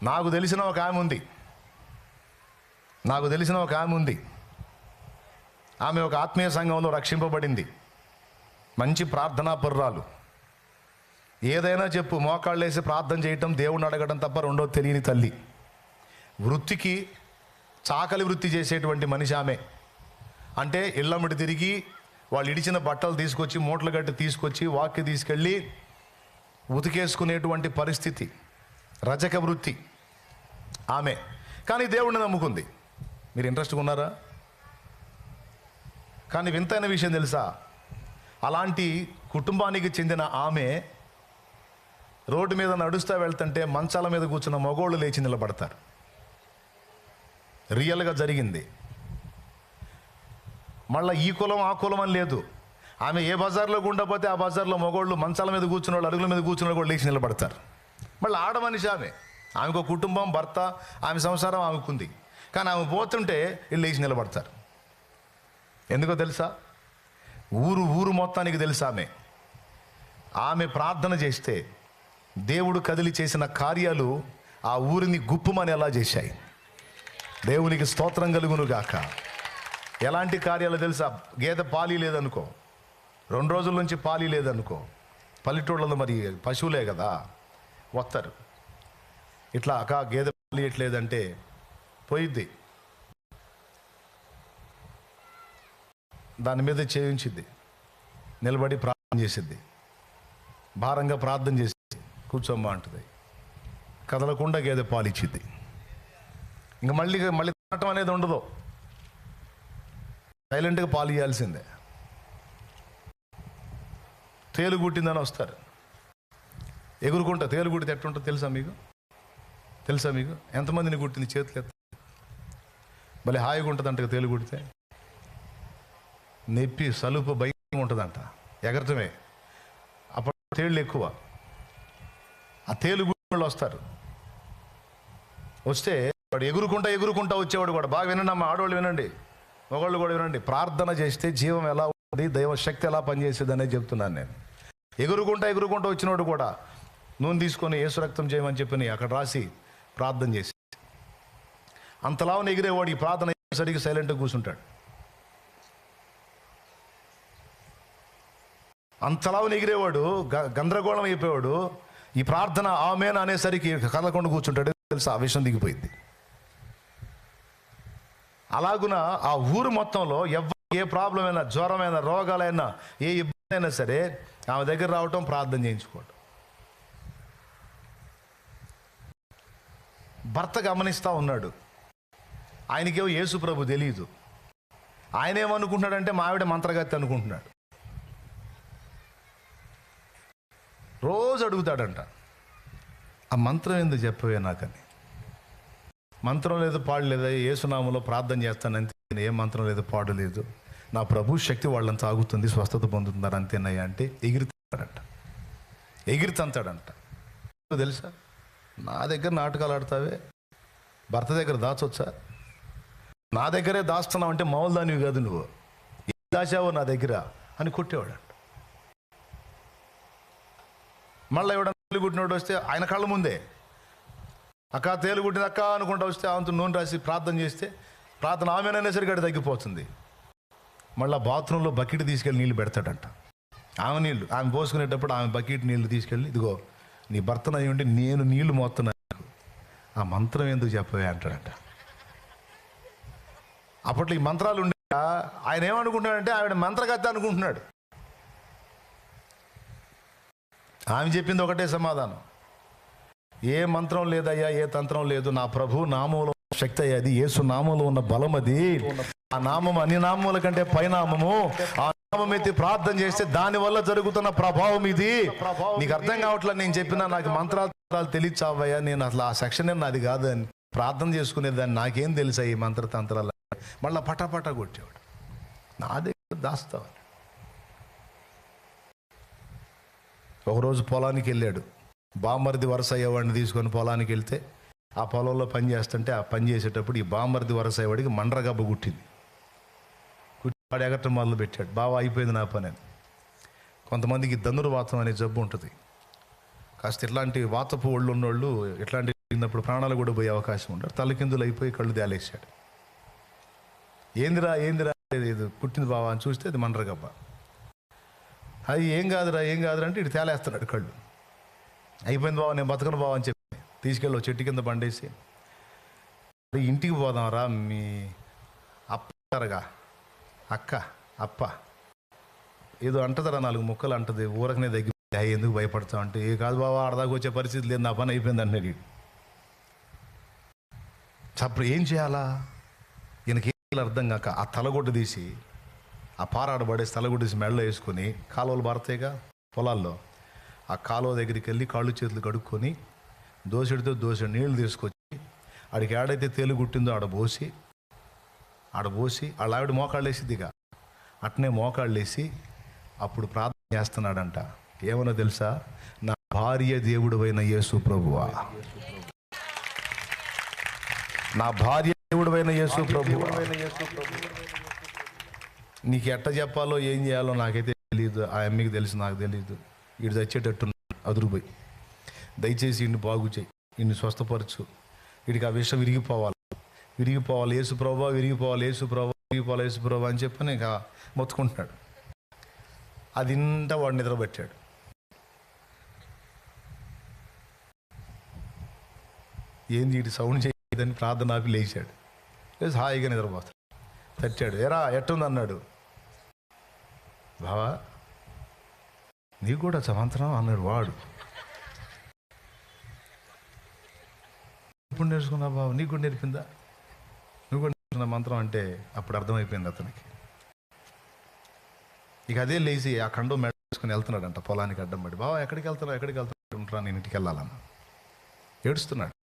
నాకు తెలిసిన ఒక ఆమె ఉంది. ఆమె ఒక ఆత్మీయ సంఘంలో రక్షింపబడింది. మంచి ప్రార్థనాపరురాలు. ఏదైనా చెప్పు, మోకాళ్ళు వేసి ప్రార్థన చేయటం, దేవుణ్ణి అడగడం తప్ప రెండో తెలియని తల్లి. వృత్తికి చాకలి వృత్తి చేసేటువంటి మనిషి ఆమె. అంటే ఇళ్ళమ్మడి తిరిగి వాళ్ళు ఇడిచిన బట్టలు తీసుకొచ్చి, మూటలు గట్టి తీసుకొచ్చి, వాక్కి తీసుకెళ్ళి ఉతికేసుకునేటువంటి పరిస్థితి, రజక వృత్తి ఆమె. కానీ దేవుణ్ణి నమ్ముకుంది. మీరు ఇంట్రెస్ట్గా ఉన్నారా? కానీ వింతైన విషయం తెలుసా? అలాంటి కుటుంబానికి చెందిన ఆమె రోడ్డు మీద నడుస్తూ వెళ్తుంటే మంచాల మీద కూర్చున్న మగోళ్ళు లేచి నిలబడతారు. రియల్గా జరిగింది. మళ్ళీ ఈ కులం ఆ కులం అని లేదు. ఆమె ఏ బజార్లో గుండపోతే ఆ బజార్లో మగోళ్ళు మంచాల మీద కూర్చున్న వాళ్ళు, అరుగుల మీద కూర్చున్న వాళ్ళు లేచి నిలబడతారు. మళ్ళీ ఆడమనిషి ఆమెకు కుటుంబం, భర్త, ఆమె సంసారం ఆమెకుంది. కానీ ఆమె పోతుంటే వీళ్ళు లేచి నిలబడతారు. ఎందుకో తెలుసా? ఊరు మొత్తానికి తెలుసా ఆమె ప్రార్థన చేస్తే దేవుడు కదిలి చేసిన కార్యాలు ఆ ఊరిని గుప్పుమని ఎలా చేశాయి. దేవునికి స్తోత్రం కలుగును గాక. ఎలాంటి కార్యాలు తెలుసా? గేదె పాలి లేదనుకో, 2 రోజుల నుంచి పాలి లేదనుకో, పల్లెటూళ్ళలో మరి పశువులే కదా వస్తారు. ఇట్లా గేదె పాలి ఇట్లేదంటే పోయిద్ది, దాని మీద చేయించిద్ది, నిలబడి ప్రార్థన చేసిద్ది, భారంగా ప్రార్థన చేసి కూర్చోమ్మా అంటుంది. కదలకుండా గేదె పాలు ఇచ్చిద్ది. ఇంక మళ్ళీ తినటం అనేది ఉండదు, సైలెంట్గా పాలు ఇవ్వాల్సిందే. తేలు కుట్టిందని వస్తారు, ఎగురుకుంటా. తేలు కుట్టితే ఎట్టుంటుంది తెలుసా మీకు? ఎంతమందిని కుట్టింది? చేతులు ఎత్త. భలే హాయిగా ఉంటుంది అంట తేలు కుడితే. నొప్పి, సలుపు, భయంగా ఉంటుందంట, ఎగరటమే. అప్పుడు తేళ్ళు ఎక్కువ. ఆ తేలు గుళ్ళు వస్తారు. వస్తే వాడు ఎగురుకుంటా వచ్చేవాడు కూడా. బాగా వినండి అమ్మ, ఆడవాళ్ళు వినండి, మగవాళ్ళు కూడా వినండి. ప్రార్థన చేస్తే జీవం ఎలా ఉంది, దైవ శక్తి ఎలా పనిచేసేది అనేది చెప్తున్నాను నేను. ఎగురుకుంటా వచ్చినవాడు కూడా నూనె తీసుకొని యేసు రక్తం చేయమని చెప్పి అక్కడ రాసి ప్రార్థన చేసి, అంతలావని ఎగిరేవాడు ఈ ప్రార్థన సరిగ్గా సైలెంట్గా కూర్చుంటాడు. అంతలావని ఎగిరేవాడు గందరగోళం అయిపోయాడు. ఈ ప్రార్థన ఆమేన్ అనేసరికి కదలకుండా కూర్చుంటాడు. తెలుసా? ఆ విషయం దిగిపోయింది. అలాగున ఆ ఊరు మొత్తంలో ఏ ప్రాబ్లం అయినా, జ్వరమైనా, రోగాలైనా, ఏ ఇబ్బంది అయినా సరే ఆమె దగ్గర రావటం, ప్రార్థన చేయించుకోవటం. భర్త గమనిస్తూ ఉన్నాడు. ఆయనకేమో యేసు ప్రభు తెలియదు. ఆయన ఏమనుకుంటున్నాడంటే మా ఆవిడ మంత్రగతి అనుకుంటున్నాడు. రోజు అడుగుతాడంట, ఆ మంత్రం ఎందుకు చెప్పవే నాకని. మంత్రం లేదు, పాడు లేదా, యేసునామంలో ప్రార్థన చేస్తానంతే, ఏ మంత్రం లేదు, పాడు లేదు, నా ప్రభు శక్తి వాళ్ళని తాగుతుంది, స్వస్థత పొందుతున్నారు అంతేనయ్యా అంటే ఎగిరితంతాడంట. తెలుసా? నా దగ్గర నాటకాలు ఆడతావే, భర్త దగ్గర దాచొచ్చా? నా దగ్గరే దాస్తున్నావు అంటే మామూలు దానివి కాదు, నువ్వు ఏం దాచావో నా దగ్గర అని కొట్టేవాడంట. మళ్ళీ ఎవడన్నా తేలుగుట్టినోడు వస్తే ఆయన కళ్ళ ముందే అక్క తేలుగుట్టింది అక్క అనుకుంటా వస్తే ఆమెతో నూనె రాసి ప్రార్థన చేస్తే ప్రార్థన ఆమెనైనా సరిగ్గా తగ్గిపోతుంది. మళ్ళీ బాత్రూంలో బకెట్ తీసుకెళ్ళి నీళ్ళు పెడతాడంట. ఆమె పోసుకునేటప్పుడు ఆమె బకెట్ నీళ్ళు తీసుకెళ్ళి, ఇదిగో నీ భర్తను అయి ఉండి నేను నీళ్లు మోస్తున్నాను, ఆ మంత్రం ఎందుకు చెప్పవే అంటాడంట. అప్పట్లో ఈ మంత్రాలు ఉండే ఆయన ఏమనుకుంటున్నాడంటే ఆవిడ మంత్రగత్త అనుకుంటున్నాడు. ఆమె చెప్పింది ఒకటే సమాధానం, ఏ మంత్రం లేదయ్యా, ఏ తంత్రం లేదు, నా ప్రభు నామంలో శక్తి అయ్యేది, యేసు నామంలో ఉన్న బలం అది, ఆ నామం అన్ని నామముల కంటే పైనామము, ఆ నామం ఎత్తి ప్రార్థన చేస్తే దాని వల్ల జరుగుతున్న ప్రభావం ఇది. నీకు అర్థం కావట్లేదు నేను చెప్పినా, నాకు మంత్రాలు తెలియచావయ్యా, నేను అసలు ఆ సెక్షన్ నాది కాదు అని ప్రార్థన చేసుకునేదాన్ని, నాకేం తెలుసా ఈ మంత్రతంత్రాలు. మళ్ళీ పటాపటా కొట్టేవాడు, నా దగ్గర దాస్తావని. ఒకరోజు పొలానికి వెళ్ళాడు, బామ్మర్ది వరుస అయ్యేవాడిని తీసుకొని పొలానికి వెళ్తే ఆ పొలంలో పని చేస్తుంటే, ఆ పని చేసేటప్పుడు ఈ బామ్మర్ది వరుస అయ్యేవాడికి మండ్రగబ్బ కుట్టింది. వాడు ఎగటం మొదలు పెట్టాడు, బాగా అయిపోయింది నా పని అని. కొంతమందికి ధనుర్వాతం అనే జబ్బు ఉంటుంది. కాస్త ఇట్లాంటి వాతపు ఒళ్ళు ఉన్నోళ్ళు, ఇట్లాంటి జరిగినప్పుడు ప్రాణాలు కూడా పోయే అవకాశం ఉంటాడు. తలకిందులు అయిపోయి కళ్ళు తేలేసాడు. ఏందిరా ఇది పుట్టింది బావా అని చూస్తే అది మండ్రగబ్బ. అది ఏం కాదురా అంటే ఇటు తేలేస్తున్నాడు కళ్ళు. అయిపోయింది బావ, నేను బతకను బావ అని చెప్పి తీసుకెళ్ళి చెట్టు కింద బండేసి, ఇంటికి పోదాంరా, మీ అప్పగా అప్ప ఏదో అంటదరా, 4 ముక్కలు అంటది, ఊరకనే దగ్గర ఎందుకు భయపడతావు అంటే, ఏ కాదు బావా, ఆడదాకా వచ్చే పరిస్థితి లేదు, నా పని అయిపోయింది అంటున్నాడు. అప్పుడు ఏం చేయాలా, ఈయనకి అర్థం కాక ఆ తలగొడ్డు తీసి, ఆ పారాడబడేసి తలగొడ్డు తీసి మెడలో వేసుకొని, కాలువలు పారతాయిగా పొలాల్లో, ఆ కాలువ దగ్గరికి వెళ్ళి కాళ్ళు చేతులు కడుక్కొని దోసెడితో నీళ్లు తీసుకొచ్చి ఆడికి ఏడైతే తేలు గుట్టిందో ఆడబోసి వాళ్ళ ఆవిడ మోకాళ్ళు వేసిద్దిగా, అట్నే మోకాళ్ళు వేసి అప్పుడు ప్రార్థన చేస్తున్నాడంట. ఏమన్నా తెలుసా, నా భార్య దేవుడైన యేసు ప్రభువా, నా భార్య దేవుడైన యేసు ప్రభువా, నీకు ఎట్ట చెప్పాలో ఏం చేయాలో నాకైతే తెలియదు, ఆ అమ్మకి తెలుసు, నాకు తెలియదు. వీడు చచ్చేటట్టు అదురుపోయి, దయచేసి ఇన్ని బాగు చేయి, ఇన్ని స్వస్థపరచు, వీడికి ఆ విషయం విరిగిపోవాలి యేసు ప్రభువా, యేసు ప్రభువా అని చెప్పని ఇంకా మొత్తుకుంటున్నాడు. అది ఇంత వాడు నిద్రపట్టాడు. ఏంది వీటి సౌండ్ చేయదని ప్రార్థన ఆపి లేచాడు. లేచి హాయిగా నిద్రపోతాడు. తట్టాడు, ఎరా ఎట్టుంది అన్నాడు. బావా నీకు కూడా మంత్రం అన్నాడు వాడు. ఇప్పుడు నేర్చుకున్నా బావ, నీకు కూడా నేర్పిందా, నువ్వు కూడా నేర్చుకున్న మంత్రం అంటే అప్పుడు అర్థమైపోయింది అతనికి. ఇక అదే లేచి ఆ కండం మెడ వేసుకుని వెళ్తున్నాడంట పొలానికి అడ్డం పడి. బావా ఎక్కడికి వెళ్తున్నావు ఉంటారా, నేను ఇంటికి వెళ్ళాలన్న. ఏడుస్తున్నాడు,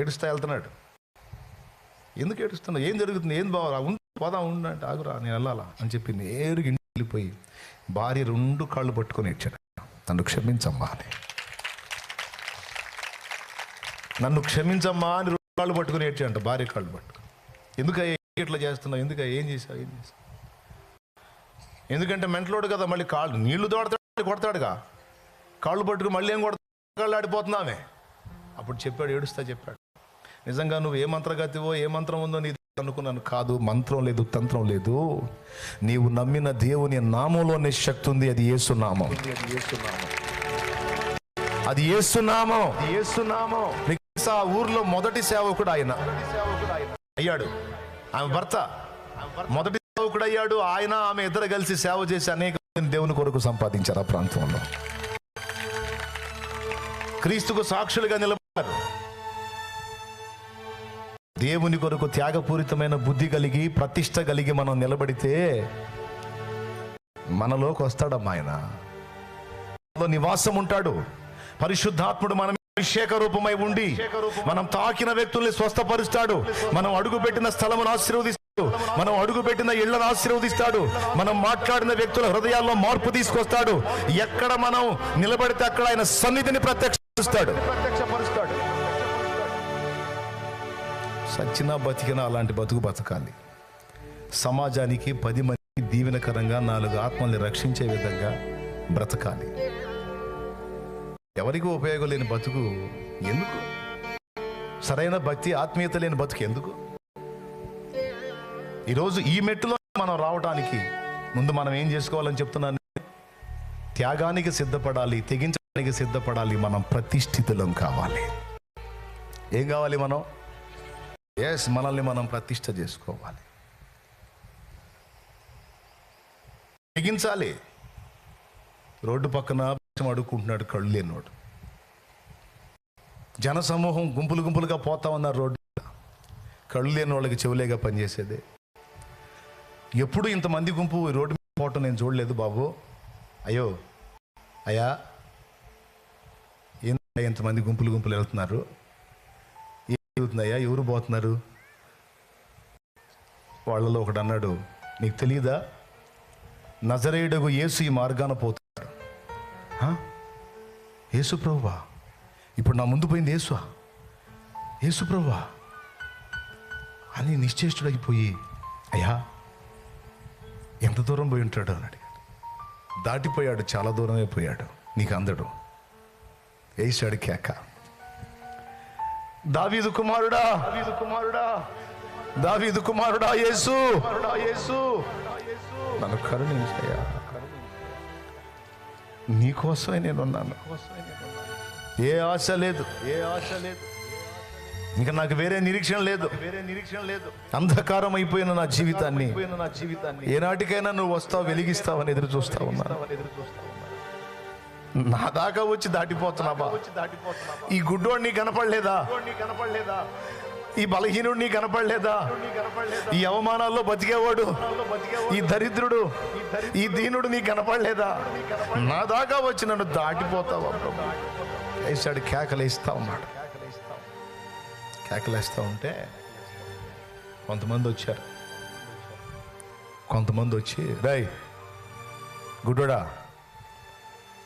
ఏడుస్తా వెళ్తున్నాడు. ఎందుకు ఏడుస్తున్నావు, ఏం జరుగుతుంది, ఏం బావరా, పోదాం ఉండు అంటే, ఆగురా నేను వెళ్ళాలా అని చెప్పి నేరుగా ఇంటికి వెళ్ళిపోయి భార్య 2 కాళ్ళు పట్టుకొని ఏడ్చాడు, నన్ను క్షమించమ్మా అని. నన్ను క్షమించమ్మా అని 2 కాళ్ళు పట్టుకొని ఏడ్చాడంట, భార్య కాళ్ళు పట్టుకొని. ఎందుకయ్యా ఇట్లా చేస్తున్నావు, ఎందుకయ్యా ఏం చేసావు. ఎందుకంటే మెంటలోడు కదా, మళ్ళీ కాళ్ళు నీళ్లు తోడతాడు, కొడతాడుగా, కాళ్ళు పట్టుకుని మళ్ళీ ఏం కొడతాడు, కాళ్ళు ఆడిపోతున్నామే. అప్పుడు చెప్పాడు, ఏడుస్తా చెప్పాడు, నిజంగా నువ్వు ఏ మంత్రగతివో ఏ మంత్రం ఉందో నీ అనుకున్నాను. కాదు, మంత్రం లేదు, తంత్రం లేదు, నీవు నమ్మిన దేవుని నామంలోనే శక్తి ఉంది. అది యేసునామం, అది యేసునామం. ఆ ఊర్లో మొదటి సేవకుడు ఆయన అయ్యాడు. ఆమె భర్త మొదటి సేవకుడు అయ్యాడు. ఆయన ఆమె ఇద్దరు కలిసి సేవ చేసి అనేక దేవుని కొరకు సంపాదించారు. ఆ ప్రాంతంలో క్రీస్తుకు సాక్షులుగా నిలబడ్డారు. దేవుని కొరకు త్యాగపూరితమైన బుద్ధి కలిగి ప్రతిష్ట కలిగి మనం నిలబడితే మనలోకి వస్తాడమ్మా. ఆయన నివాసం ఉంటాడు. పరిశుద్ధాత్ముడు మన అభిషేక రూపమై ఉండి మనం తాకిన వ్యక్తుల్ని స్వస్థపరుస్తాడు. మనం అడుగుపెట్టిన స్థలమును ఆశీర్వదిస్తాడు. మనం అడుగుపెట్టిన ఇళ్లను ఆశీర్వదిస్తాడు. మనం మాట్లాడిన వ్యక్తుల హృదయాల్లో మార్పు తీసుకొస్తాడు. ఎక్కడ మనం నిలబడితే అక్కడ ఆయన సన్నిధిని ప్రత్యక్షపరుస్తాడు. సచ్చినా బతికినా అలాంటి బతకాలి. సమాజానికి 10 మందికి దీవెనకరంగా 4 ఆత్మల్ని రక్షించే విధంగా బ్రతకాలి. ఎవరికి ఉపయోగం లేని బతుకు ఎందుకు? సరైన భక్తి ఆత్మీయత లేని బతుకు ఎందుకు? ఈరోజు ఈ మెట్టులో మనం రావడానికి ముందు మనం ఏం చేసుకోవాలని చెప్తున్నాను, త్యాగానికి సిద్ధపడాలి, తెగించడానికి సిద్ధపడాలి. మనం ప్రతిష్ఠితులం కావాలి. ఏం కావాలి మనం? మనల్ని మనం ప్రతిష్ఠ చేసుకోవాలి, తెగించాలి. రోడ్డు పక్కన అడుక్కుంటున్నాడు కళ్ళు లేనివాడు. జనసమూహం గుంపులుగా పోతా ఉన్నారు రోడ్డు. కళ్ళు లేని వాళ్ళకి చెవులేగా పనిచేసేదే. ఎప్పుడు ఇంతమంది గుంపు రోడ్డు మీద పోవటం నేను చూడలేదు బాబు. అయ్యా ఇంతమంది గుంపులు వెళ్తున్నారు, ఏం జరుగుతుందయ్యా, ఎవరు పోతున్నారు? వాళ్ళలో ఒకడు అన్నాడు, నీకు తెలియదా, నజరేయుడగు యేసు ఈ మార్గాన పోతున్నాడు. యేసు ప్రభువా? ఇప్పుడు నా ముందు పోయింది యేసు ప్రభువా అని నిశ్చేష్టుడైపోయి, అయ్యా ఎంత దూరం పోయి ఉంటాడు అని అడిగాడు. దాటిపోయాడు, చాలా దూరమే పోయాడు, నీకు అందడు. వేసాడు కేక. దావీదు కుమారుడా, దావీదు కుమారుడా యేసు, నన్ను కరుణించయ్యా, నీకోసమే నేనున్నాను. ఏ ఆశ లేదు, ఇంకా నాకు వేరే నిరీక్షణ లేదు. అంధకారం అయిపోయిన నా జీవితాన్ని ఏనాటికైనా నువ్వు వస్తావు, వెలిగిస్తావని ఎదురు చూస్తా ఉన్నాను. నా దాకా వచ్చి దాటిపోతున్నావా? ఈ గుడ్డోడు నీ కనపడలేదా? ఈ బలహీనుడు నీ కనపడలేదా? ఈ అవమానాల్లో బతికేవాడు, ఈ దరిద్రుడు, ఈ దీనుడు నీ కనపడలేదా? నా దాకా వచ్చి నన్ను దాటిపోతావా ప్రభు? వేసాడు, కేకలేస్తా ఉన్నాడు. కేకలేస్తా ఉంటే కొంతమంది వచ్చారు. కొంతమంది వచ్చి, రేయ్ గుడ్డోడా,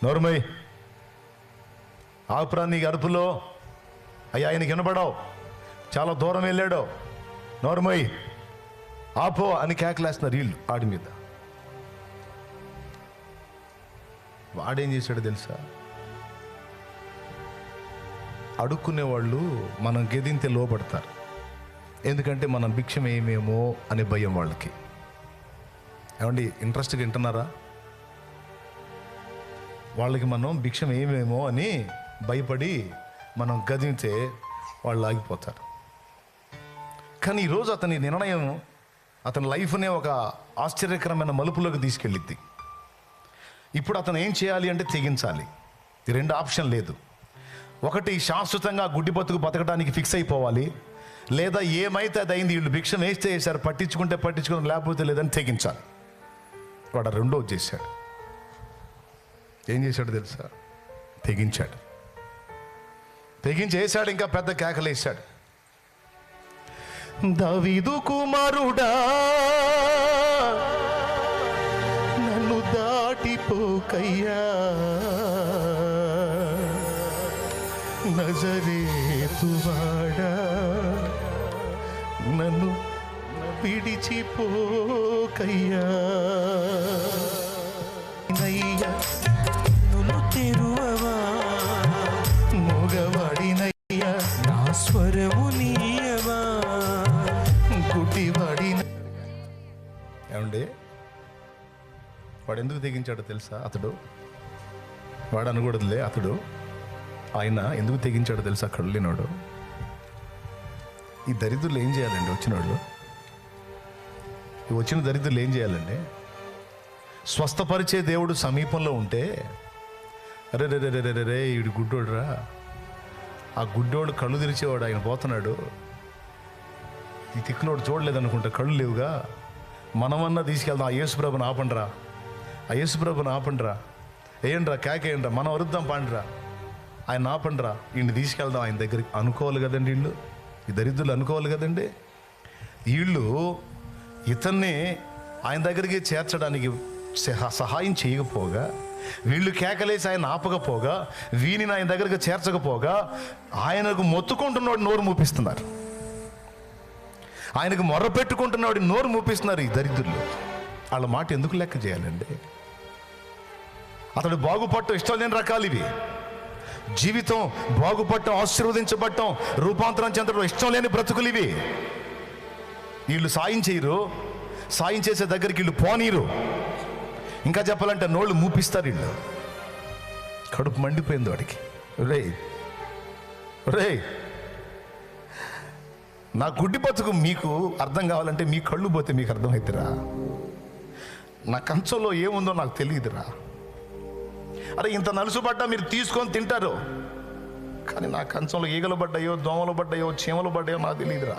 నోరుమై, ఆపురా నీ అరుపులో, అయ్యా ఆయనకి వినపడవు, చాలా దూరం వెళ్ళాడు, నోరుమై ఆపో అని కేకలేస్తున్నారు వీళ్ళు ఆడి మీద. వాడేం చేశాడు తెలుసా? అడుక్కునేవాళ్ళు మనం గెదింతే లోపడతారు, ఎందుకంటే మనం భిక్షం ఏమేమో అనే భయం వాళ్ళకి. ఏమండి, ఇంట్రెస్ట్గా వింటున్నారా? వాళ్ళకి మనం భిక్షం ఏమేమో అని భయపడి మనం గదింతే వాళ్ళు ఆగిపోతారు. కానీ ఈరోజు అతని నిర్ణయం అతని లైఫ్నే ఒక ఆశ్చర్యకరమైన మలుపులోకి తీసుకెళ్ళిద్ది. ఇప్పుడు అతను ఏం చేయాలి అంటే తెగించాలి. ఈ రెండు ఆప్షన్ లేదు. ఒకటి, శాశ్వతంగా గుడ్డి బతుకు బతకడానికి ఫిక్స్ అయిపోవాలి, లేదా ఏమైతే అది అయింది, వీళ్ళు భిక్షం వేస్తే వేశారు, పట్టించుకుని లేకపోతే లేదని తెగించాలి. వాడు రెండో చేశాడు. ఏం చేశాడు తెలుసా? తెగించాడు. తెగించేశాడు, ఇంకా పెద్ద కేకలేశాడు. దావీదు కుమారుడా, నన్ను దాటిపోకయ్యా, నజరేతువాడా, నన్ను విడిచిపోకయ్యా, నువ్వు తెరువవా, మగవాడినయ్యా, నా స్వరము నీయవా, గుడ్డివాడిన. ఏమండి, వాడు ఎందుకు తెగించాడో తెలుసా? వాడు అనకూడదులే, ఆయన ఎందుకు తెగించాడో తెలుసా? అక్కడ లేనాడు. ఈ దరిద్రులు ఏం చేయాలండి? వచ్చిన దరిద్రులు ఏం చేయాలండి? స్వస్థపరిచే దేవుడు సమీపంలో ఉంటే, అరే రే రే రే రే ఈడు గుడ్డోడురా, ఆ గుడ్డోడు కళ్ళు తెరిచేవాడు, ఆయన పోతున్నాడు, ఈ తిక్కునోడు చూడలేదనుకుంటా, కళ్ళు లేవుగా, మనమన్నా తీసుకెళ్దాం, ఆ యేసుప్రభుని ఆపండిరా, వేయండిరా, కేకేయండిరా, మనం వరుద్దాం, పాండిరా, ఆయన ఆపండిరా, ఈయన్ని తీసుకెళ్దాం ఆయన దగ్గరికి అనుకోవాలి కదండి. ఈ దరిద్రులు అనుకోవాలి కదండి. వీళ్ళు ఇతన్ని ఆయన దగ్గరికి చేర్చడానికి సహాయం చేయకపోగా, వీళ్ళు కేకలేసి ఆయన ఆపకపోగా, వీనిని ఆయన దగ్గరికి చేర్చకపోగా, ఆయనకు మొత్తుకుంటున్నాడు నోరు మూపిస్తున్నారు, ఆయనకు మొర్ర పెట్టుకుంటున్నాడు నోరు మూపిస్తున్నారు ఈ దరిద్రులు. వాళ్ళ మాట ఎందుకు లెక్క చేయాలండి? అతడు బాగుపడటం ఇష్టం లేని రకాలు ఇవి. జీవితం బాగుపడటం, ఆశీర్వదించబడటం, రూపాంతరం చెందడం ఇష్టం లేని బ్రతుకులు ఇవి. వీళ్ళు సాయం చేయరు, సాయం చేసే దగ్గరికి వీళ్ళు పోనీరు, ఇంకా చెప్పాలంటే నోళ్ళు మూపిస్తారు వీళ్ళు. కడుపు మండిపోయింది వాడికి. రే నా గుడ్డి బతుకు మీకు అర్థం కావాలంటే మీ కళ్ళు పోతే మీకు అర్థమవుతురా? నా కంచంలో ఏముందో నాకు తెలియదురా. అరే ఇంత నలుసుబడ్డా మీరు తీసుకొని తింటారు, కానీ నా కంచంలో ఈగలు పడ్డాయో, దోమలు పడ్డాయో, చీమలు పడ్డాయో నాకు తెలియదురా.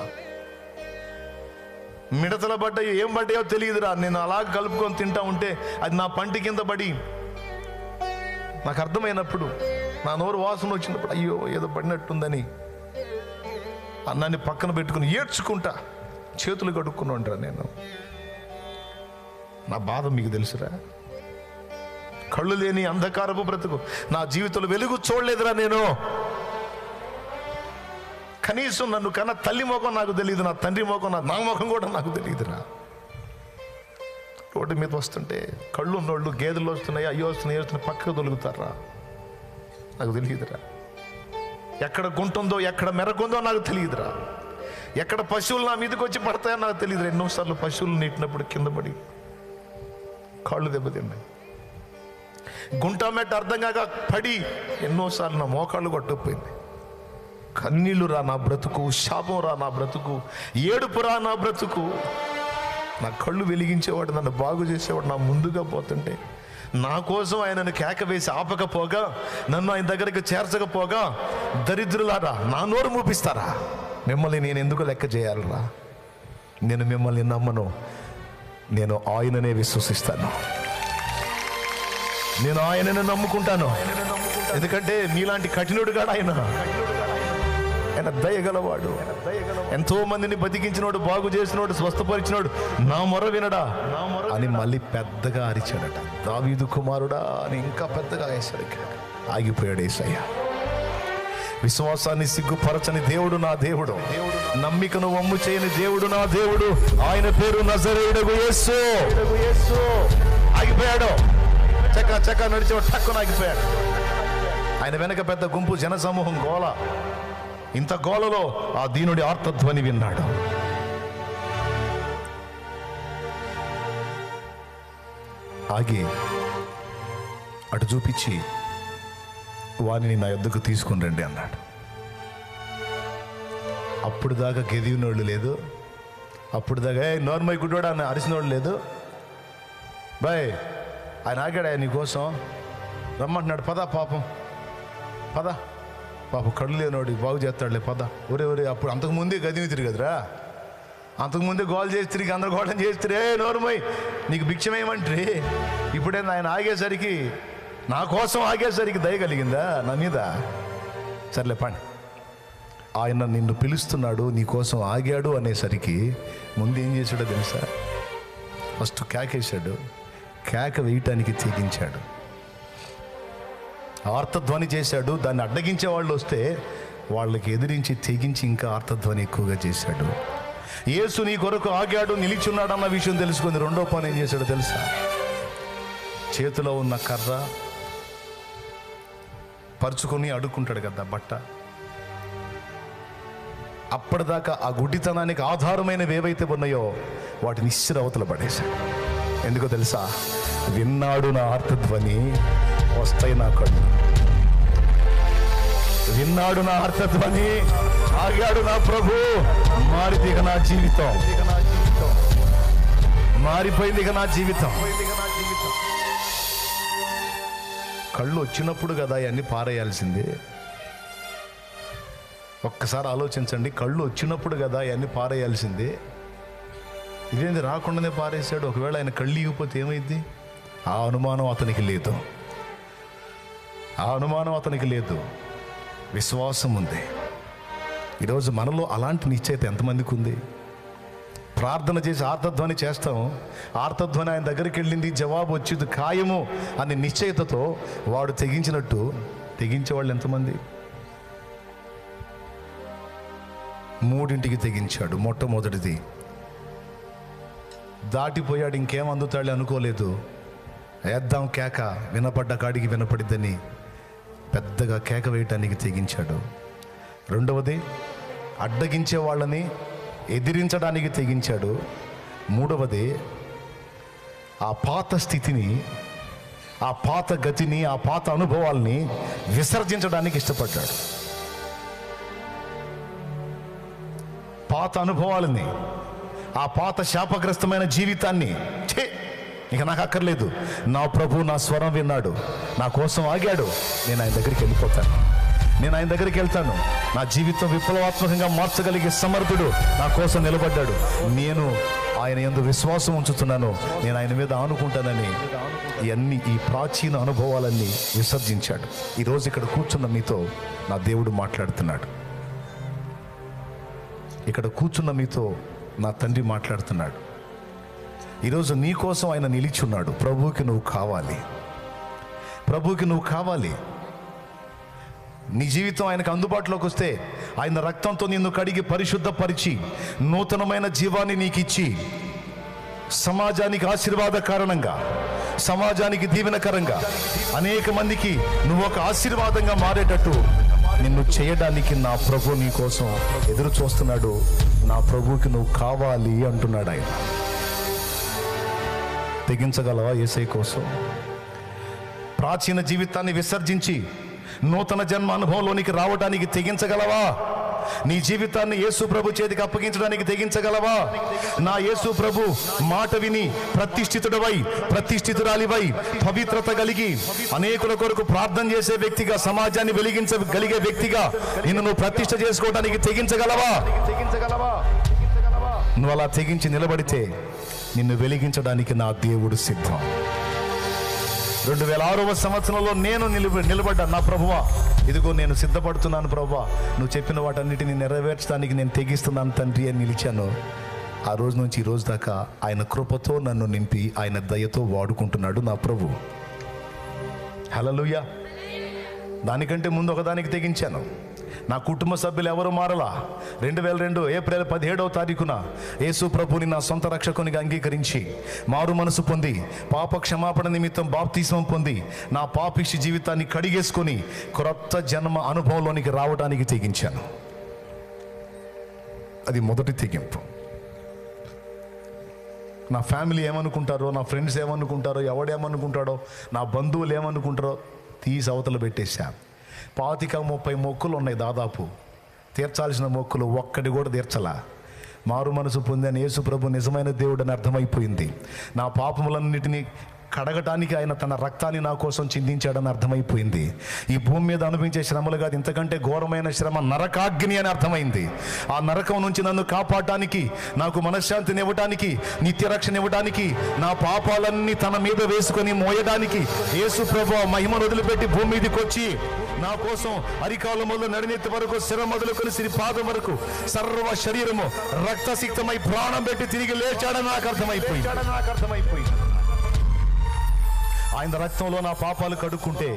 మిడతలు పడ్డాయో, ఏం పడ్డాయో తెలియదురా. నేను అలా కలుపుకొని తింటా ఉంటే అది నా పంటి కింద పడి నాకు అర్థమైనప్పుడు, నా నోరు వాసన వచ్చినప్పుడు, అయ్యో ఏదో పడినట్టుందని అన్నాన్ని పక్కన పెట్టుకుని ఏడ్చుకుంటా చేతులు కడుక్కుని ఉంటా నేను. నా బాధ మీకు తెలుసురా? కళ్ళు లేని అంధకారపు బ్రతుకు, నా జీవితంలో వెలుగు చూడలేదురా నేను. కనీసం నన్ను కన్నా తల్లి ముఖం నాకు తెలియదు, నా తండ్రి ముఖం, నా ముఖం కూడా నాకు తెలియదురా. రోడ్డు మీద వస్తుంటే కళ్ళు ఉన్నోళ్ళు, గేదెలు వస్తున్నాయి, అయ్యో వస్తున్నాయి పక్కకు తొలుగుతారా? నాకు తెలియదురా. ఎక్కడ గుంటుందో ఎక్కడ మెరకుందో నాకు తెలియదురా, ఎక్కడ పశువులు నా మీదకి వచ్చి పడతాయో నాకు తెలియదు. ఎన్నోసార్లు పశువులు నీటినప్పుడు కింద పడి కాళ్ళు దెబ్బతిన్నాయి. గుంట మెట్ట అర్థం కాక పడి ఎన్నోసార్లు నా మోకాళ్ళు కొట్టుకుపోయింది. కన్నీళ్ళు రా నా బ్రతుకు, శాపం రా నా బ్రతుకు, ఏడుపు రా నా బ్రతుకు. నా కళ్ళు వెలిగించేవాడు, నన్ను బాగు చేసేవాడు నా ముందుగా పోతుంటే నా కోసం ఆయనను కేక వేసి ఆపకపోగా, నన్ను ఆయన దగ్గరికి చేర్చకపోగా, దరిద్రులారా నా నోరు మూపిస్తారా? మిమ్మల్ని నేను ఎందుకు లెక్క చేయాలరా? నేను మిమ్మల్ని నమ్మను, నేను ఆయననే విశ్వసిస్తాను, నేను ఆయననే నమ్ముకుంటాను. ఎందుకంటే మీలాంటి కఠినుడుగా ఆయన దయగలవాడు. ఎంతో మందిని బతికించినోడు, బాగు చేసినోడు, స్వస్థపరిచినోడు. నా మొర వినడా అని మళ్ళీ పెద్దగా అరిచాడట. దావీదు కుమారుడా అని ఇంకా పెద్దగా వేశాడు. ఆగిపోయాడు యేసయ్య. విశ్వాసాన్ని సిగ్గుపరచని దేవుడు నా దేవుడు, నమ్మికను వమ్ము చేయని దేవుడు నా దేవుడు. ఆయన పేరు నజరేయుడగు యేసు. ఆగిపోయాడు. చక్క నడిచేవాడు టక్కున ఆగిపోయాడు. ఆయన వెనక పెద్ద గుంపు, జనసమూహం, గోల. ఇంత గోలలో ఆ దీనుడి ఆర్తధ్వని విన్నాడు. ఆగి అటు చూపించి వారిని నా యొద్దకు తీసుకుని రండి అన్నాడు. అప్పుడు దాకా గెదివినోళ్ళు లేదు, అప్పుడు దాకా నోర్మై గుడ్డోడా అని అరిసినోళ్ళు లేదు. బాయ్ ఆయన ఆగాడు, ఆయన నీకోసం రమ్మంటున్నాడు. పద పాపం, పద పాపం, కళ్ళు లేనోడు బాగు చేస్తాడులే, పద. ఒరే అప్పుడు అంతకుముందే గదివి తిరిగదురా, అంతకుముందే గోల్ చేసి తిరిగి గందరగోళం చేస్తే నోరుమై నీకు భిక్షమేమంటే. ఇప్పుడే ఆయన ఆగేసరికి, నా కోసం ఆగేసరికి దయ కలిగిందా నా మీద? సర్లే పండి. ఆయన నిన్ను పిలుస్తున్నాడు, నీ కోసం ఆగాడు అనేసరికి ముందు ఏం చేశాడో తెలుసా? ఫస్ట్ కేకేశాడు. కేక వేయటానికి తెగించాడు, ఆర్తధ్వని చేశాడు. దాన్ని అడ్డగించే వాళ్ళు వస్తే వాళ్ళకి ఎదిరించి తెగించి ఇంకా ఆర్తధ్వని ఎక్కువగా చేశాడు. యేసు నీ కొరకు ఆగాడు, నిలిచున్నాడు అన్న విషయం తెలుసుకుంది. రెండో పని ఏం చేశాడో తెలుసా? చేతిలో ఉన్న కర్ర పరుచుకొని అడుక్కుంటాడు కదా బట్ట, అప్పటిదాకా ఆ గుడ్డితనానికి ఆధారమైనవి ఏవైతే ఉన్నాయో వాటిని ఇస్సిరి అవతల పడేశాడు. ఎందుకో తెలుసా? విన్నాడు నా ఆర్తధ్వని, వస్తాయి నా కళ్ళు. విన్నాడు నా ఆర్తధ్వని, ఆగాడు నా ప్రభు. మారిపోయింది ఇక నా జీవితం, మారిపోయింది ఇక నా జీవితం. కళ్ళు వచ్చినప్పుడు కదా అవన్నీ పారేయాల్సింది. ఒక్కసారి ఆలోచించండి, కళ్ళు వచ్చినప్పుడు కదా అవన్నీ పారేయాల్సింది. ఇదేంది రాకుండానే పారేశాడు? ఒకవేళ ఆయన కళ్ళు ఇగిపోతే ఏమైంది? ఆ అనుమానం అతనికి లేదు, ఆ అనుమానం అతనికి లేదు. విశ్వాసం ఉంది. ఈరోజు మనలో అలాంటి నిశ్చయిత ఎంతమందికి ఉంది? ప్రార్థన చేసి ఆర్తధ్వని చేస్తాం, ఆర్తధ్వని ఆయన దగ్గరికి వెళ్ళింది, జవాబు వచ్చింది ఖాయము అనే నిశ్చయితతో వాడు తెగించినట్టు తెగించే వాళ్ళు ఎంతమంది? 3 తెగించాడు. మొట్టమొదటిది దాటిపోయాడు, ఇంకేం అందుతాడు అనుకోలేదు. వేద్దాం కేక, వినపడ్డ కాడికి వినపడిద్దని పెద్దగా కేక వేయటానికి తెగించాడు. రెండవది అడ్డగించే వాళ్ళని ఎదిరించడానికి తెగించాడు. మూడవది ఆ పాత స్థితిని, ఆ పాత గతిని, ఆ పాత అనుభవాల్ని విసర్జించడానికి ఇష్టపడ్డాడు. పాత అనుభవాలని, ఆ పాత శాపగ్రస్తమైన జీవితాన్ని ఇక నాకు అక్కర్లేదు, నా ప్రభు నా స్వరం విన్నాడు, నా కోసం ఆగాడు, నేను ఆయన దగ్గరికి వెళ్ళిపోతాను, నేను ఆయన దగ్గరికి వెళ్తాను. నా జీవితం విప్లవాత్మకంగా మార్చగలిగే సమర్థుడు నా కోసం నిలబడ్డాడు, నేను ఆయన యందు విశ్వాసం ఉంచుతున్నాను, నేను ఆయన మీద ఆనుకుంటానని ఈ ప్రాచీన అనుభవాలన్నీ విసర్జించాడు. ఈరోజు ఇక్కడ కూర్చున్న మీతో నా దేవుడు మాట్లాడుతున్నాడు. ఇక్కడ కూర్చున్న మీతో నా తండ్రి మాట్లాడుతున్నాడు. ఈరోజు నీ కోసం ఆయన నిలిచున్నాడు. ప్రభువుకి నువ్వు కావాలి, ప్రభువుకి నువ్వు కావాలి. నీ జీవితం ఆయనకు అందుబాటులోకి వస్తే ఆయన రక్తంతో నిన్ను కడిగి పరిశుద్ధపరిచి నూతనమైన జీవాన్ని నీకు ఇచ్చి సమాజానికి ఆశీర్వాద కారణంగా, సమాజానికి దీవెనకరంగా, అనేక మందికి నువ్వు ఒక ఆశీర్వాదంగా మారేటట్టు నిన్ను చేయడానికి నా ప్రభు నీ కోసం ఎదురు చూస్తున్నాడు. నా ప్రభువుకి నువ్వు కావాలి అంటున్నాడు ఆయన. తెగించగలవా యేసయ్య కోసం? ప్రాచీన జీవితాన్ని విసర్జించి నూతన జన్మ అనుభవంలోనికి రావడానికి తెగించగలవా? నీ జీవితాన్ని యేసు ప్రభు చేతికి అప్పగించడానికి తెగించగలవా? నా యేసు ప్రభు మాట విని ప్రతిష్ఠితుడవై, ప్రతిష్ఠితురాలివై, పవిత్రత కలిగి అనేకుల కొరకు ప్రార్థన చేసే వ్యక్తిగా, సమాజాన్ని వెలిగించగలిగే వ్యక్తిగా నిన్ను నువ్వు ప్రతిష్ఠ చేసుకోవడానికి తెగించగలవా? నువ్వు అలా తెగించి నిలబడితే నిన్ను వెలిగించడానికి నా దేవుడు సిద్ధం. 2006వ సంవత్సరంలో నేను నిలబడ్డా. నా ప్రభువా, ఇదిగో నేను సిద్ధపడుతున్నాను ప్రభువా, నువ్వు చెప్పిన వాటన్నిటిని నెరవేర్చడానికి నేను తెగిస్తున్నాను తండ్రి అని నిలిచాను. ఆ రోజు నుంచి ఈ రోజు దాకా ఆయన కృపతో నన్ను నింపి ఆయన దయతో వాడుకుంటున్నాడు నా ప్రభు. హల్లెలూయా. దానికంటే ముందు ఒకదానికి తెగించాను. నా కుటుంబ సభ్యులు ఎవరు మారలా. 2002 ఏప్రిల్ 17వ తారీఖున యేసు ప్రభుని నా సొంత రక్షకునిగా అంగీకరించి మారు మనసు పొంది పాప క్షమాపణ నిమిత్తం బాప్తిస్మం పొంది నా పాపిష్టి జీవితాన్ని కడిగేసుకొని క్రొత్త జన్మ అనుభవంలోనికి రావడానికి తెగించాను. అది మొదటి తెగింపు. నా ఫ్యామిలీ ఏమనుకుంటారో, నా ఫ్రెండ్స్ ఏమనుకుంటారో, ఎవడేమనుకుంటాడో, నా బంధువులు ఏమనుకుంటారో తీసి అవతల పెట్టేశా. 25-30 మొక్కులు ఉన్నాయి దాదాపు. తీర్చాల్సిన మొక్కులు ఒక్కటి కూడా తీర్చలా. మారు మనసు పొందని యేసు ప్రభు నిజమైన దేవుడు అని అర్థమైపోయింది. నా పాపములన్నిటినీ కడగటానికి ఆయన తన రక్తాన్ని నా కోసం చిందించాడని అర్థమైపోయింది. ఈ భూమి మీద అనిపించే శ్రమలు కాదు, ఇంతకంటే ఘోరమైన శ్రమ నరకాగ్ని అని అర్థమైంది. ఆ నరకం నుంచి నన్ను కాపాడటానికి, నాకు మనశ్శాంతిని ఇవ్వడానికి, నిత్యరక్షణ ఇవ్వడానికి, నా పాపాలన్నీ తన మీద వేసుకొని మోయడానికి యేసు ప్రభు మహిమను వదిలిపెట్టి భూమి మీదకి వచ్చి నా కోసం అరికాల మొదలు నడినెత్తి వరకు, శిర మొదలుకొని సిరి పాదం వరకు సర్వ శరీరము రక్తసిక్తమై ప్రాణం పెట్టి తిరిగి లేచాడని నాకు అర్థమైపోయింది. ఆయన రక్తంలో నా పాపాలు కడుక్కుంటే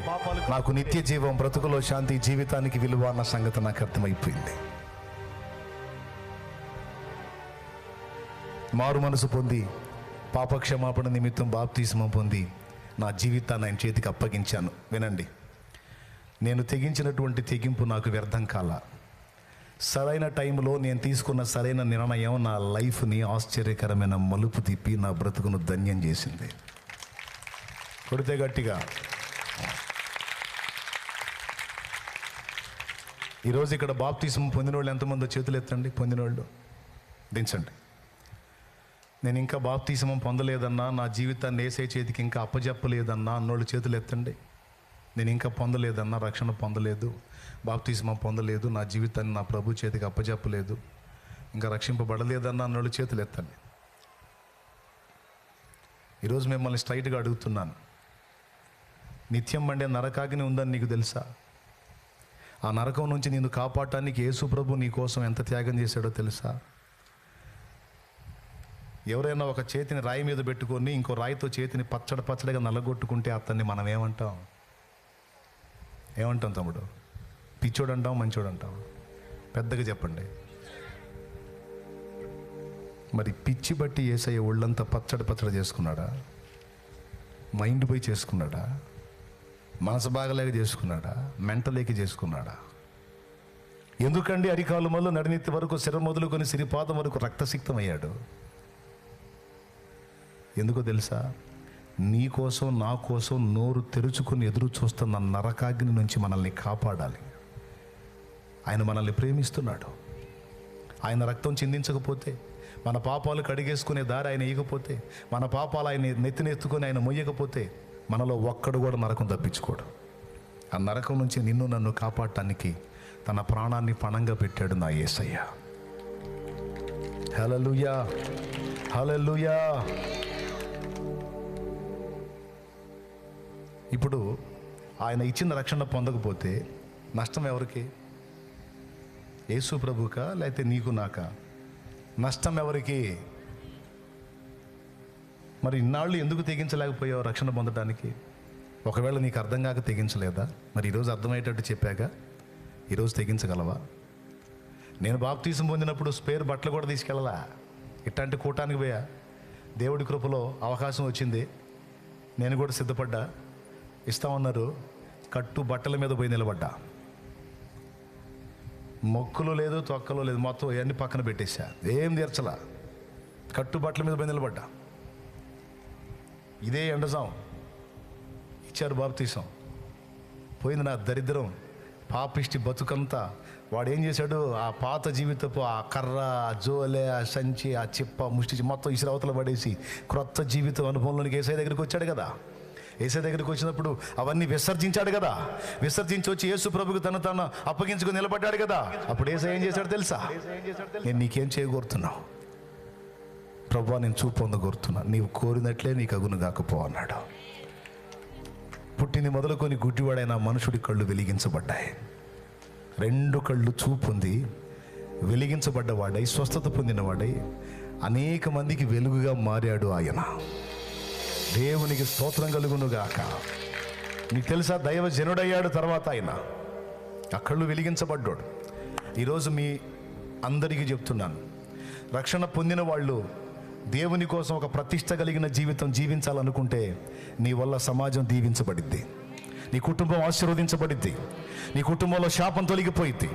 నాకు నిత్య జీవం, బ్రతుకులో శాంతి, జీవితానికి విలువ అన్న సంగతి నాకు అర్థమైపోయింది. మారు మనసు పొంది పాపక్షమాపణ నిమిత్తం బాప్తిస్మం పొంది నా జీవితాన్ని ఆయన చేతికి అప్పగించాను. వినండి, నేను తెగించినటువంటి తెగింపు నాకు వ్యర్థం కాల. సరైన టైంలో నేను తీసుకున్న సరైన నిర్ణయం నా లైఫ్ని ఆశ్చర్యకరమైన మలుపు తిప్పి నా బ్రతుకును ధన్యం చేసింది. కొడితే గట్టిగా. ఈరోజు ఇక్కడ బాప్తిస్మం పొందిన వాళ్ళు ఎంతమందో చేతులు ఎత్తండి. పొందిన వాళ్ళు దించండి. నేను ఇంకా బాప్తిస్మం పొందలేదన్నా, నా జీవితాన్ని యేసయ్య చేతికి ఇంకా అప్పజెప్పలేదన్నా అన్నోళ్ళు చేతులు ఎత్తండి. నేను ఇంకా పొందలేదన్నా, రక్షణ పొందలేదు, బాప్తిస్మం పొందలేదు, నా జీవితాన్ని నా ప్రభు చేతికి అప్పజెప్పలేదు, ఇంకా రక్షింపబడలేదన్నా అన్నోళ్ళు చేతులు ఎత్తండి. ఈరోజు మిమ్మల్ని స్ట్రైట్గా అడుగుతున్నాను, నిత్యం మండే నరకాగ్ని ఉందని నీకు తెలుసా? ఆ నరకం నుంచి నిన్ను కాపాడటానికి యేసు ప్రభు నీ కోసం ఎంత త్యాగం చేశాడో తెలుసా? ఎవరైనా ఒక చేతిని రాయి మీద పెట్టుకొని ఇంకో రాయితో చేతిని పచ్చడిగా నల్లగొట్టుకుంటే అతన్ని మనం ఏమంటాం తమ్ముడు? పిచ్చోడు అంటాం, మంచోడు అంటాం? పెద్దగా చెప్పండి. మరి పిచ్చి బట్టి యేసయ్య ఒళ్ళంతా పచ్చడి చేసుకున్నాడా? మైండ్ పోయి చేసుకున్నాడా? మనసు బాగలేక చేసుకున్నాడా? మెంటలేకి చేసుకున్నాడా? ఎందుకండి అరికాలు మొదలు నడినెత్తి వరకు, శిర మొదలుకొని సిరిపాదం వరకు రక్తసిక్తమయ్యాడు? ఎందుకో తెలుసా? నీ కోసం, నా కోసం నోరు తెరుచుకుని ఎదురు చూస్తున్న నరకాగ్ని నుంచి మనల్ని కాపాడాలి. ఆయన మనల్ని ప్రేమిస్తున్నాడు. ఆయన రక్తం చిందించకపోతే, మన పాపాలు కడిగేసుకునే దారి ఆయన ఇవ్వకపోతే, మన పాపాలు ఆయన నెత్తినెత్తుకొని ఆయన మొయ్యకపోతే మనలో ఒక్కడు కూడా నరకం తప్పించుకోడు. ఆ నరకం నుంచి నిన్ను నన్ను కాపాడటానికి తన ప్రాణాన్ని పణంగా పెట్టాడు నా యేసయ్య. హల్లెలూయా, హల్లెలూయా. ఇప్పుడు ఆయన ఇచ్చిన రక్షణ పొందకపోతే నష్టం ఎవరికి? యేసు ప్రభుకా లేకపోతే నీకు నాకా? నష్టం ఎవరికి? మరి ఇన్నాళ్ళు ఎందుకు తెగించలేకపోయావు రక్షణ పొందడానికి? ఒకవేళ నీకు అర్థం కాక తెగించలేదా? మరి ఈరోజు అర్థమయ్యేటట్టు చెప్పాక ఈరోజు తెగించగలవా? నేను బాప్తిసం పొందినప్పుడు స్పేర్ బట్టలు కూడా తీసుకెళ్ళలా. ఇట్లాంటి కూటానికి పోయా. దేవుడి కృపలో అవకాశం వచ్చింది, నేను కూడా సిద్ధపడ్డా. ఇస్తామన్నారు, కట్టు బట్టల మీద పోయి నిలబడ్డా. మొక్కులు లేదు, తొక్కలు లేదు, మొత్తం ఇవన్నీ పక్కన పెట్టేశా. ఏం తీర్చలా, కట్టుబట్టల మీద పోయి నిలబడ్డా. ఇదే ఎండజాం ఇచ్చారు బాప్తీసం. పోయింది నా దరిద్రం, పాపిష్టి బతుకంతా. వాడు ఏం చేశాడు, ఆ పాత జీవితపు ఆ కర్ర, ఆ జోలే, ఆ సంచి, ఆ చిప్ప, ముష్టి మొత్తం ఇసురవతల పడేసి క్రొత్త జీవితం అనుభవంలోనికి ఏసై దగ్గరికి వచ్చాడు కదా. ఏసై దగ్గరికి వచ్చినప్పుడు అవన్నీ విసర్జించాడు కదా. విసర్జించి వచ్చి యేసు ప్రభుకు తను అప్పగించుకుని నిలబడ్డాడు కదా. అప్పుడు ఏసై ఏం చేశాడు తెలుసా? నేను నీకేం చేయగోరుతున్నావు ప్రభువా, నేను చూపు పొందగోరుతున్నా, నీవు కోరినట్లే నీకు అగును కాకపో అన్నాడు. పుట్టింది మొదలుకొని గుడ్డివాడైన మనుషుడి కళ్ళు వెలిగించబడ్డాయి. 2 కళ్ళు చూపు పొంది వెలిగించబడ్డవాడై, స్వస్థత పొందినవాడై అనేక మందికి వెలుగుగా మారాడు ఆయన. దేవునికి స్తోత్రం కలుగునుగాక. మీకు తెలుసా, దైవజనుడయ్యాడు తర్వాత ఆయన. ఆ కళ్ళు వెలిగించబడ్డాడు. ఈరోజు మీ అందరికీ చెప్తున్నాను, రక్షణ పొందిన వాళ్ళు దేవుని కోసం ఒక ప్రతిష్ట కలిగిన జీవితం జీవించాలనుకుంటే నీ వల్ల సమాజం దీవించబడిద్ది, నీ కుటుంబం ఆశీర్వదించబడిద్ది, నీ కుటుంబంలో శాపం తొలగిపోయిద్ది.